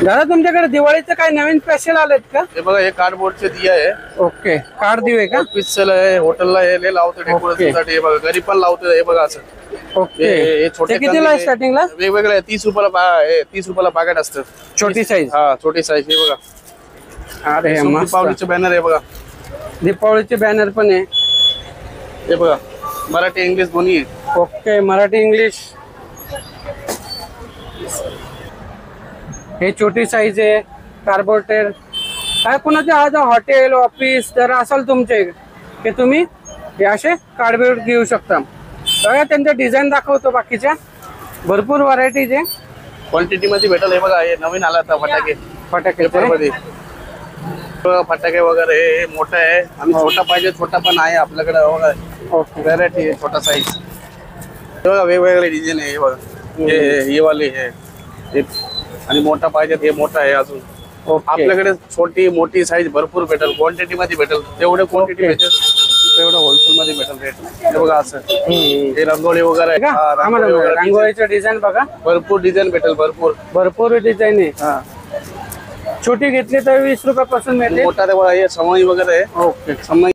दादा तुमच्याकडे दिवाळीचं काय नवीन स्पेशल आलेत का? हे बघा हे कार्डबोर्डचे दिया आहे. ओके, कार्ड दिवे का? ऑफिसला आहे, हॉटेलला हे लावतो डेकोरेशन साठी. हे बघा घरी पण लावतो. हे बघा असं. ओके, हे छोटे कितीला आहे स्टार्टिंगला? वेगवेगळे आहे. 30 रुपयाला 30 रुपयाला पॅकेट असतं. छोटी साईज. हा छोटी साईज. हे बघा अरे मस्त. दीपावलीचे बॅनर आहे बघा. दीपावलीचे बॅनर पण आहे. हे बघा मराठी इंग्लिश दोन्ही आहे. Okay, Marathi English. हे छोटी साईज आहे. कार्बोटेर काय कुणाचे आज हॉटेल ऑफिस जर असाल तुमचे की तुम्ही हे असे कार्डबोर्ड घेऊ शकता. बघा त्यांच्या डिझाईन दाखवतो. बाकीच्या भरपूर व्हरायटीज आहे. क्वांटिटी मध्ये भेटेल. हे बघा हे नवीन आला आता फटाके. फटाके फटाके वगैरे हे मोठं आहे आणि छोटा पाहिजे छोटा पण आहे आपल्याकडे. बघा ओके, व्हरायटी आहे छोटा साईज. बघा वेगवेगळे डिझाईन आहे. हे बघा हे वाले हे आणि मोठा पाहिजे हे मोठा आहे अजून. आपल्याकडे छोटी मोठी साईज भरपूर भेटेल. क्वांटिटी मध्ये भेटेल. तेवढे क्वांटिटी भेटेल तेवढं होलसेल मध्ये भेटेल रेट. हे बघा असं हे रंगोळी वगैरे आहे. रांगोळीचं डिझाईन बघा. भरपूर डिझाईन भेटेल. भरपूर डिझाईन आहे. छोटी घेतली तर 20 रुपयापासून मिळते. मोठा ते बघा हे समई वगैरे आहे. ओके, समई